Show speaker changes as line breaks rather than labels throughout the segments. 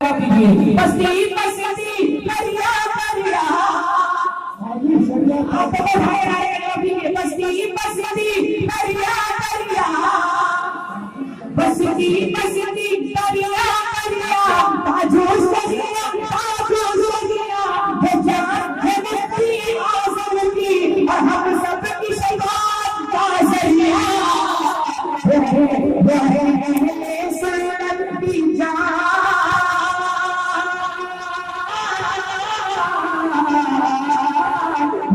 بستی بستی دریا دریا بستی بستی دریا دریا بستی بستی دریا دریا تاجوز سجیا تاجوز سجیا ہے جان ہے مٹی آزم کی اور ہم سب کی شباب کا ذریعہ وہ ہے اہل سنت کی جان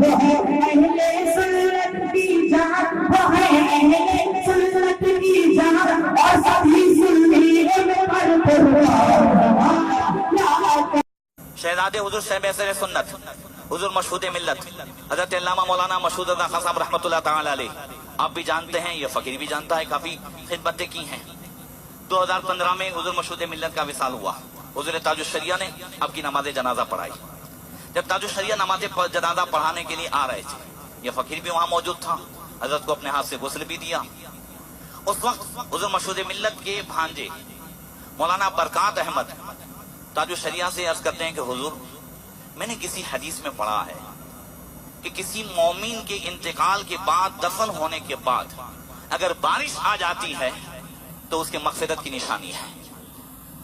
وہ ہے اہل سنت کی جان وہ ہے اہل سنت کی جان اور سبھی سنی پر
شہزادے حضور صاحب اثر سنت حضور مشہود ملت حضرت علامہ مولانا مشہود رضا خان صاحب رحمۃ اللہ تعالی علیہ، آپ بھی جانتے ہیں، یہ فقیر بھی جانتا ہے، کافی خدمتیں کی ہیں۔ 2015 میں حضور مشہود ملت کا وصال ہوا، حضور تاج الشریعہ نے آپ کی نماز جنازہ پڑھائی۔ جب تاج الشریعہ نماز جنازہ پڑھانے کے لیے آ رہے تھے، یہ فقیر بھی وہاں موجود تھا، حضرت کو اپنے ہاتھ سے غسل بھی دیا۔ اس وقت حضور مشہود ملت کے بھانجے مولانا برکات احمد تاج الشریعہ سے عرض کرتے ہیں کہ حضور، میں نے کسی حدیث میں پڑھا ہے کہ کسی مومن کے انتقال کے بعد، دفن ہونے کے بعد اگر بارش آ جاتی ہے تو اس کے مغفرت کی نشانی ہے۔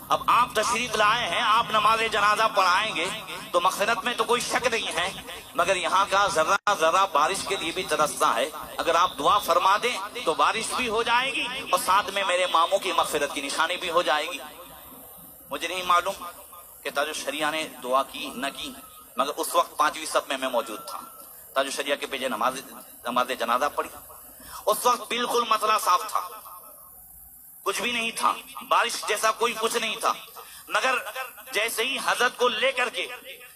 اب آپ تشریف لائے ہیں، آپ نماز جنازہ پڑھائیں گے تو مغفرت میں تو کوئی شک نہیں ہے، مگر یہاں کا ذرہ ذرہ بارش کے لیے بھی ترستا ہے، اگر آپ دعا فرما دیں تو بارش بھی ہو جائے گی اور ساتھ میں میرے ماموں کی مغفرت کی نشانی بھی ہو جائے گی۔ مجھے نہیں معلوم کہ تاج الشریعہ نے دعا کی نہ کی، مگر اس وقت 5ویں صف میں موجود تھا، تاج الشریعہ کے پیچھے نماز جنازہ پڑھی۔ اس وقت بالکل مسئلہ صاف تھا، کچھ بھی نہیں تھا، بارش جیسا کوئی کچھ نہیں تھا، مگر جیسے ہی حضرت کو لے کر کے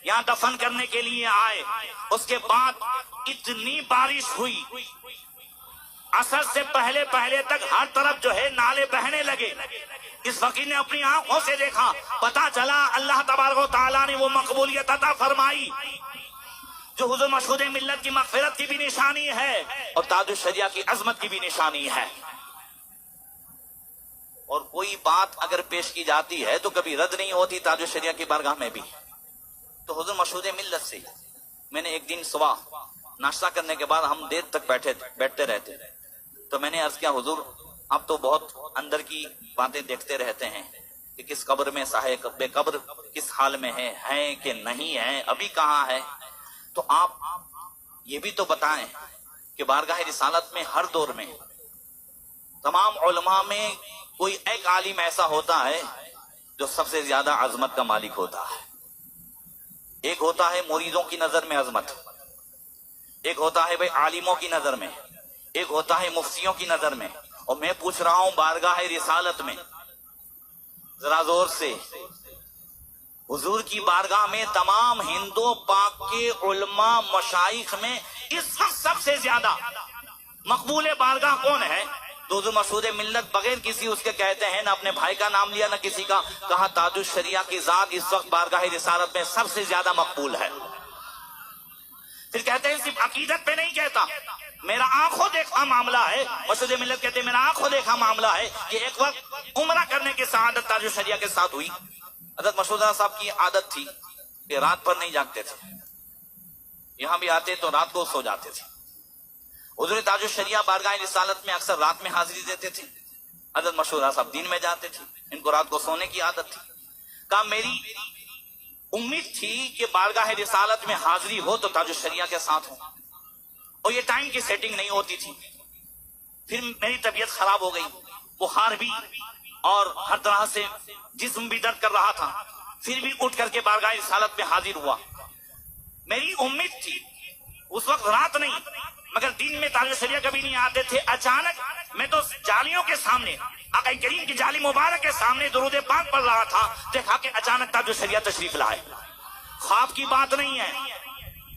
یہاں دفن کرنے کے لیے آئے، اس کے بعد اتنی بارش ہوئی، عصر سے پہلے تک ہر طرف جو ہے نالے بہنے لگے۔ اس فقیر نے اپنی آنکھوں سے دیکھا، پتا چلا اللہ تبارک و تعالیٰ نے وہ مقبولیت عطا فرمائی جو حضور مشہود ملت کی مغفرت کی بھی نشانی ہے اور تاج الشریعہ کی عظمت کی بھی نشانی ہے۔ اور کوئی بات اگر پیش کی جاتی ہے تو کبھی رد نہیں ہوتی تاج الشریعہ کی بارگاہ میں بھی۔ تو حضور مشہود ملت سے میں نے ایک دن صبح ناشتہ کرنے کے بعد ہم دیر تک بیٹھتے رہتے، تو میں نے عرض کیا، حضور آپ تو بہت اندر کی باتیں دیکھتے رہتے ہیں کہ کس قبر میں صاحب قبر کس حال میں ہے کہ نہیں ہے، ابھی کہاں ہے، تو آپ یہ بھی تو بتائیں کہ بارگاہ رسالت میں ہر دور میں تمام علماء میں کوئی ایک عالم ایسا ہوتا ہے جو سب سے زیادہ عظمت کا مالک ہوتا ہے۔ ایک ہوتا ہے مریدوں کی نظر میں عظمت، ایک ہوتا ہے بھائی عالموں کی نظر میں، ایک ہوتا ہے مفتیوں کی نظر میں، اور میں پوچھ رہا ہوں بارگاہ رسالت میں ذرا زور سے، حضور کی بارگاہ میں تمام ہندو پاک کے علماء مشائخ میں اس وقت سب سے زیادہ مقبول بارگاہ کون ہے؟ تو حضور مشہود ملت بغیر کسی اس کے کہتے ہیں، نہ اپنے بھائی کا نام لیا نہ کسی کا، کہا تاج الشریعہ کی ذات اس وقت بارگاہ رسالت میں سب سے زیادہ مقبول ہے۔ پھر کہتے ہیں صرف عقیدت پہ نہیں کہتا، میرا آنکھوں دیکھا معاملہ ہے، مشہود ملت کہتے ہیں میرا آنکھوں دیکھا معاملہ ہے کہ ایک وقت عمرہ کرنے کی سعادت تاج الشریعہ کے ساتھ ہوئی۔ حضرت مشہود صاحب کی عادت تھی کہ رات پر نہیں جاگتے تھے، یہاں بھی آتے تو رات کو سو جاتے تھے۔ حضور تاج الشریعہ بارگاہ رسالت میں اکثر رات میں حاضری دیتے تھے، حضرت مشہود صاحب دن میں جاتے تھے، ان کو رات کو سونے کی عادت تھی۔ کہا میری امید تھی کہ بارگاہ رسالت میں حاضری ہو تو تاج الشریعہ کے ساتھ ہو، اور یہ ٹائم کی سیٹنگ نہیں ہوتی تھی۔ پھر میری طبیعت خراب ہو گئی، بخار بھی اور ہر طرح سے جسم بھی درد کر رہا تھا، پھر بھی اٹھ کر کے بارگاہ رسالت میں حاضر ہوا۔ میری امید تھی اس وقت رات نہیں مگر دن میں تاج الشریعہ کبھی نہیں آتے تھے۔ اچانک میں تو جالیوں کے سامنے، آقا کریم کی جالی مبارک کے سامنے درود پاک پڑھ رہا تھا، دیکھا کہ اچانک تاج الشریعہ تشریف لائے۔ خواب کی بات نہیں ہے،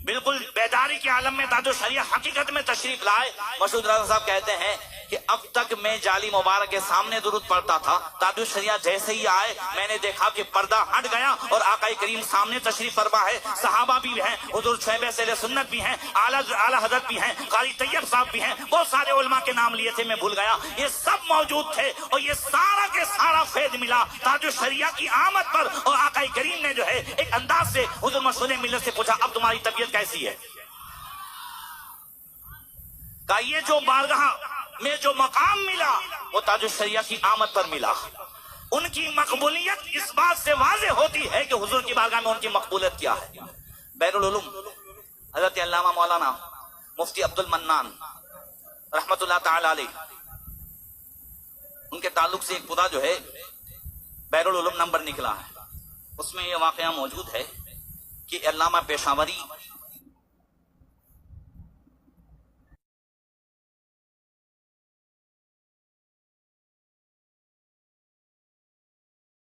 بالکل بیداری کے عالم میں تاج الشریعہ حقیقت میں تشریف لائے۔ مشہود رضا صاحب کہتے ہیں کہ اب تک میں جالی مبارک کے سامنے درود پڑھتا تھا، تاج الشریعہ جیسے ہی آئے میں نے دیکھا کہ پردہ ہٹ گیا اور آقا کریم سامنے تشریف فرما ہے۔ صحابہ بھی ہیں، حضور شعیب اہل سنت بھی ہیں، اعلی حضرت بھی ہیں، قاری طیب صاحب بھی ہیں، بہت سارے علماء کے نام لیے تھے میں بھول گیا، یہ سب موجود تھے اور یہ سارا کے سارا فیض ملا تاج الشریعہ کی آمد پر اور انداز سے حضور مشہور ملت سے پوچھا اب تمہاری طبیعت کیسی ہے؟ کہا یہ جو بارگاہ میں جو مقام ملا وہ تاج الشریعہ کی آمد پر ملا. ان کی مقبولیت اس بات سے واضح ہوتی ہے کہ حضور کی بارگاہ میں ان کی مقبولیت کیا ہے. بحر العلوم حضرت علامہ مولانا مفتی عبد المنان رحمت اللہ تعالی علیہ، ان کے تعلق سے ایک خدا جو ہے بحر العلوم نمبر نکلا ہے، اس میں یہ واقعہ موجود ہے کہ علامہ پیشاوری